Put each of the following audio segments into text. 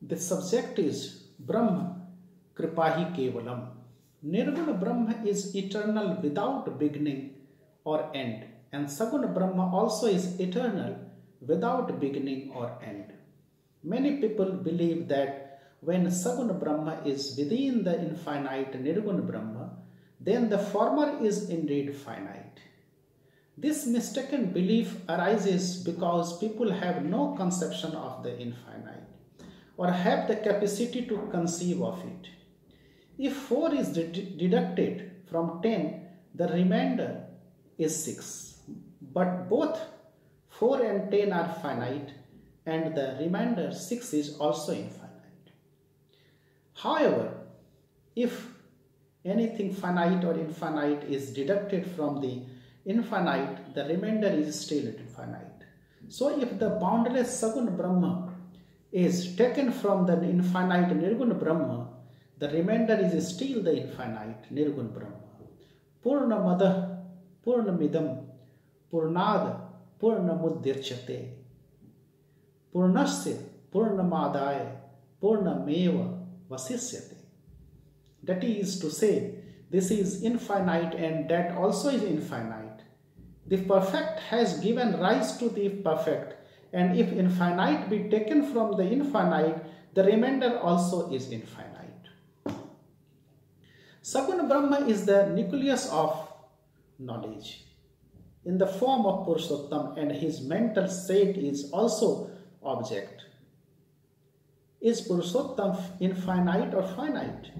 The subject is Brahma, Krpahi Kevalam. Nirguna Brahma is eternal without beginning or end, and Saguna Brahma also is eternal without beginning or end. Many people believe that when Saguna Brahma is within the infinite Nirguna Brahma, then the former is indeed finite. This mistaken belief arises because people have no conception of the infinite or have the capacity to conceive of it. If 4 is deducted from 10, the remainder is 6. But both 4 and 10 are finite, and the remainder 6 is also infinite. However, if anything finite or infinite is deducted from the infinite, the remainder is still infinite. So if the boundless Saguna Brahma is taken from the infinite Nirguna Brahma, the remainder is still the infinite Nirguna Brahma. Purnamada Purnamidam Purnad Purnamuddirchate Purnasya Purnamadaya Purnameva Vasisyate. That is to say, this is infinite and that also is infinite. The perfect has given rise to the perfect, and if infinite be taken from the infinite, the remainder also is infinite. Saguna Brahma is the nucleus of knowledge in the form of Purushottam, and his mental state is also object. Is Purushottam infinite or finite?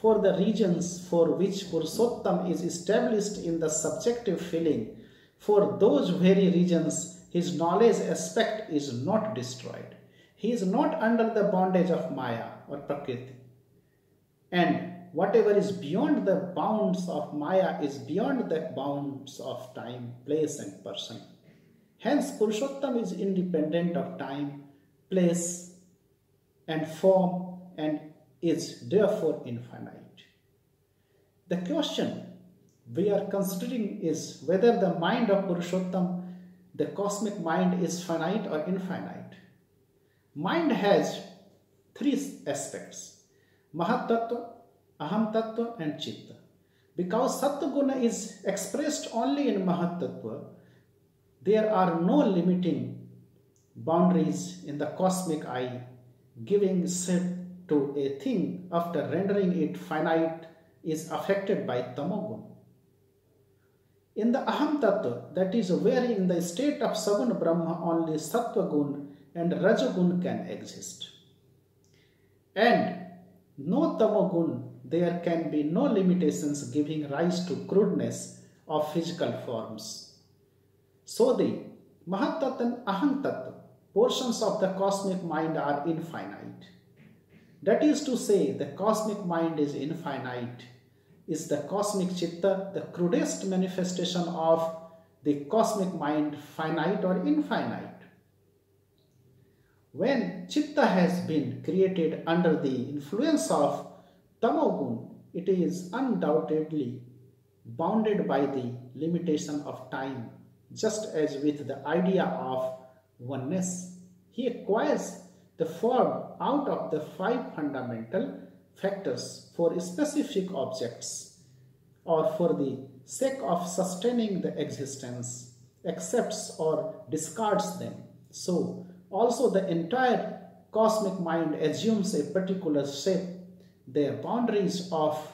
For the regions for which Purushottam is established in the subjective feeling, for those very regions, his knowledge aspect is not destroyed. He is not under the bondage of Maya or Prakriti. And whatever is beyond the bounds of Maya is beyond the bounds of time, place and person. Hence, Purushottam is independent of time, place and form and is therefore infinite. The question we are considering is whether the mind of Purushottam, the cosmic mind, is finite or infinite. Mind has 3 aspects: Mahat Tattva, Aham Tattva and Chitta. Because Sattva Guna is expressed only in Mahat Tattva, there are no limiting boundaries in the cosmic eye, giving shape to a thing after rendering it finite is affected by Tamogun. In the Aham Tattva, that is where in the state of Saguna Brahma only Sattva Gun and Rajagun can exist. And no Tamogun, there can be no limitations giving rise to crudeness of physical forms. So the Mahat Tattva and Aham Tattva portions of the cosmic mind are infinite. That is to say, the cosmic mind is infinite. Is the cosmic Chitta, the crudest manifestation of the cosmic mind, finite or infinite? When Chitta has been created under the influence of Tamogun, it is undoubtedly bounded by the limitation of time, just as with the idea of oneness. He acquires the form out of the 5 fundamental factors for specific objects or for the sake of sustaining the existence, accepts or discards them. So also the entire cosmic mind assumes a particular shape, their boundaries of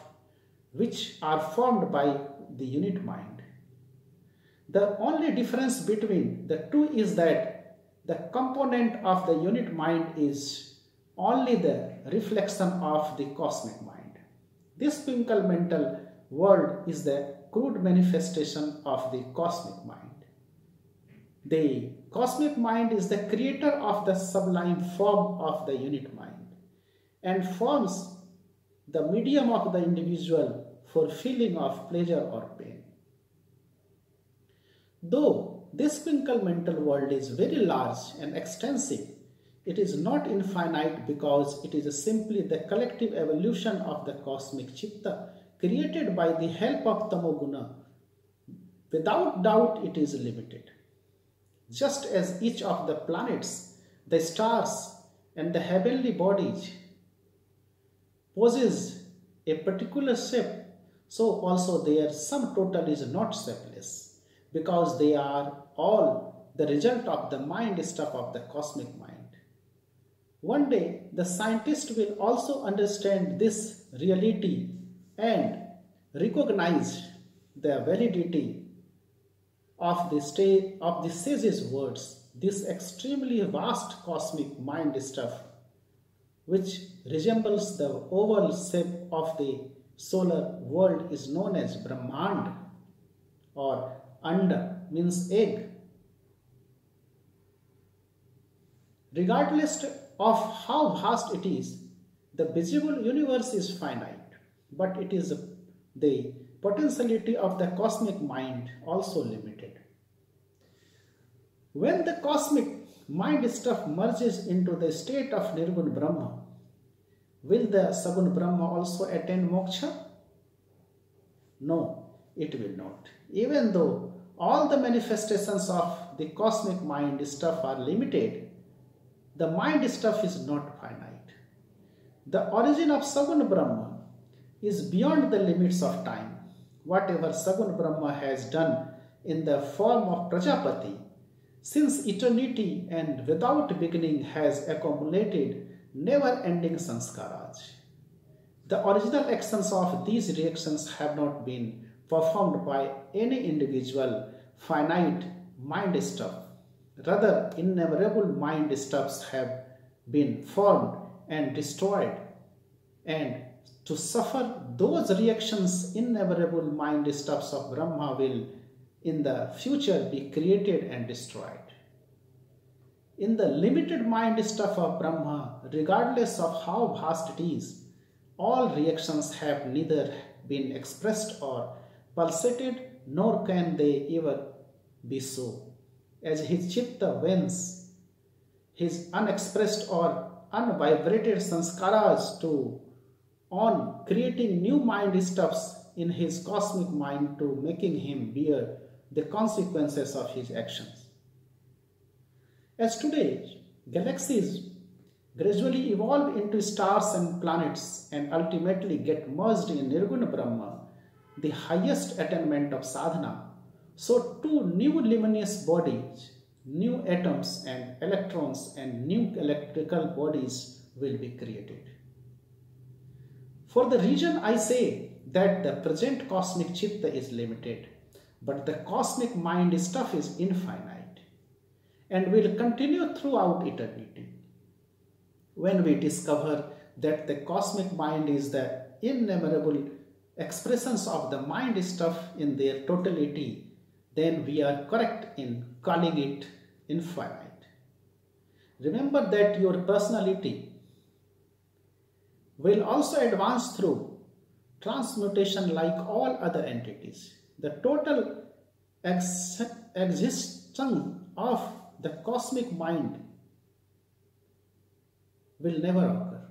which are formed by the unit mind. The only difference between the two is that the component of the unit mind is only the reflection of the cosmic mind. This twinkle mental world is the crude manifestation of the cosmic mind. The cosmic mind is the creator of the sublime form of the unit mind and forms the medium of the individual for feeling of pleasure or pain. Though this twinkle mental world is very large and extensive, it is not infinite because it is simply the collective evolution of the cosmic Chitta created by the help of Tamoguna. Without doubt, it is limited. Just as each of the planets, the stars and the heavenly bodies possess a particular shape, so also their sum total is not shapeless, because they are all the result of the mind stuff of the cosmic mind. One day, the scientist will also understand this reality and recognize the validity of the sage's words. This extremely vast cosmic mind stuff, which resembles the oval shape of the solar world, is known as Brahmand, or Anda means egg. Regardless of how vast it is, the visible universe is finite, but it is the potentiality of the cosmic mind also limited. When the cosmic mind stuff merges into the state of Nirgun Brahma, will the Sagun Brahma also attain moksha? No, it will not. Even though all the manifestations of the cosmic mind stuff are limited, the mind stuff is not finite. The origin of Sagun Brahma is beyond the limits of time. Whatever Sagun Brahma has done in the form of Prajapati, since eternity and without beginning, has accumulated never-ending sanskaras. The original actions of these reactions have not been performed by any individual finite mind stuff. Rather, innumerable mind stuffs have been formed and destroyed, and to suffer those reactions, innumerable mind stuffs of Brahma will in the future be created and destroyed. In the limited mind stuff of Brahma, regardless of how vast it is, all reactions have neither been expressed or pulsated, nor can they ever be so. As his chitta vents his unexpressed or unvibrated sanskaras on creating new mind stuffs in his cosmic mind, to making him bear the consequences of his actions. As today, galaxies gradually evolve into stars and planets and ultimately get merged in Nirguna Brahma, the highest attainment of sadhana, so too new luminous bodies, new atoms and electrons and new electrical bodies will be created. For the reason I say that the present cosmic chitta is limited, but the cosmic mind stuff is infinite and will continue throughout eternity. When we discover that the cosmic mind is the innumerable expressions of the mind stuff in their totality, then we are correct in calling it infinite. Remember that your personality will also advance through transmutation like all other entities. The total existence of the cosmic mind will never occur.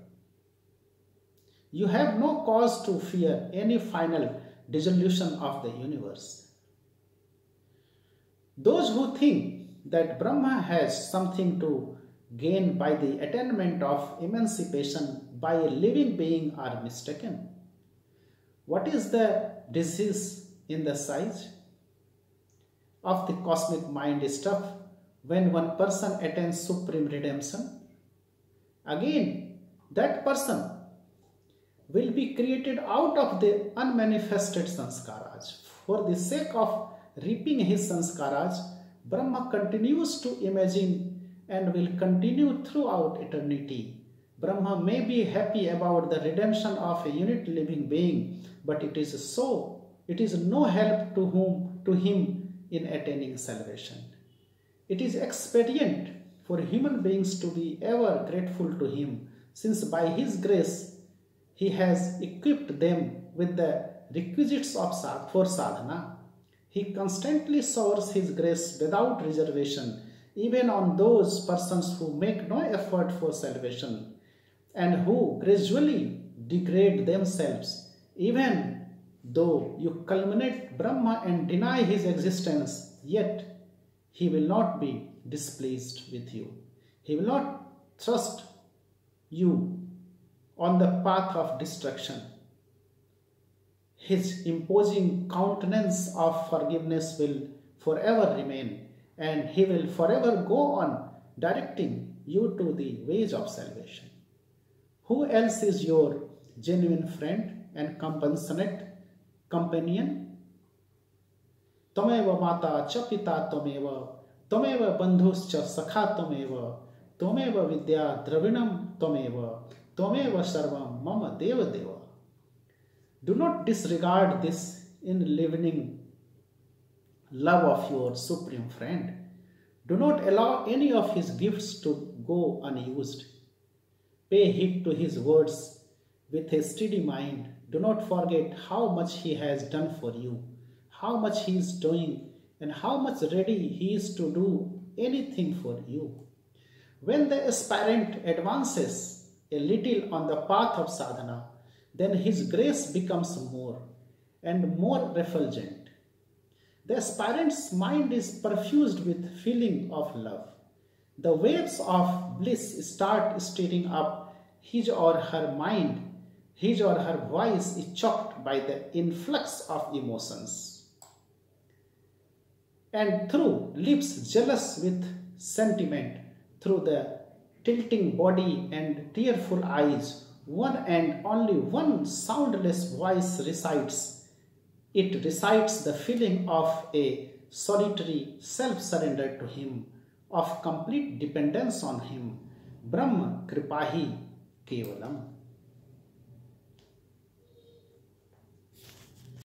You have no cause to fear any final dissolution of the universe. Those who think that Brahma has something to gain by the attainment of emancipation by a living being are mistaken. What is the disease in the size of the cosmic mind stuff when one person attains supreme redemption? Again, that person will be created out of the unmanifested sanskaras. For the sake of reaping his sanskaras, Brahma continues to imagine and will continue throughout eternity. Brahma may be happy about the redemption of a unit living being, but it is no help to him in attaining salvation. It is expedient for human beings to be ever grateful to him, since by his grace he has equipped them with the requisites for sadhana. He constantly showers his grace without reservation, even on those persons who make no effort for salvation and who gradually degrade themselves. Even though you culminate Brahma and deny his existence, yet he will not be displeased with you. He will not thrust you on the path of destruction. His imposing countenance of forgiveness will forever remain, and he will forever go on directing you to the ways of salvation. Who else is your genuine friend and compassionate companion? Tameva mata cha pita tameva bandhuscha sakha tameva vidya dravinam tameva sarvam mama deva deva. Do not disregard this enlivening love of your supreme friend. Do not allow any of his gifts to go unused. Pay heed to his words with a steady mind. Do not forget how much he has done for you, how much he is doing, and how much ready he is to do anything for you. When the aspirant advances a little on the path of sadhana, then his grace becomes more and more refulgent. The aspirant's mind is perfused with feeling of love. The waves of bliss start stirring up his or her mind. His or her voice is choked by the influx of emotions. And through lips jealous with sentiment, through the tilting body and tearful eyes, one and only one soundless voice recites. It recites the feeling of a solitary self-surrender to him, of complete dependence on him. Brahma Krpahi Kevalam.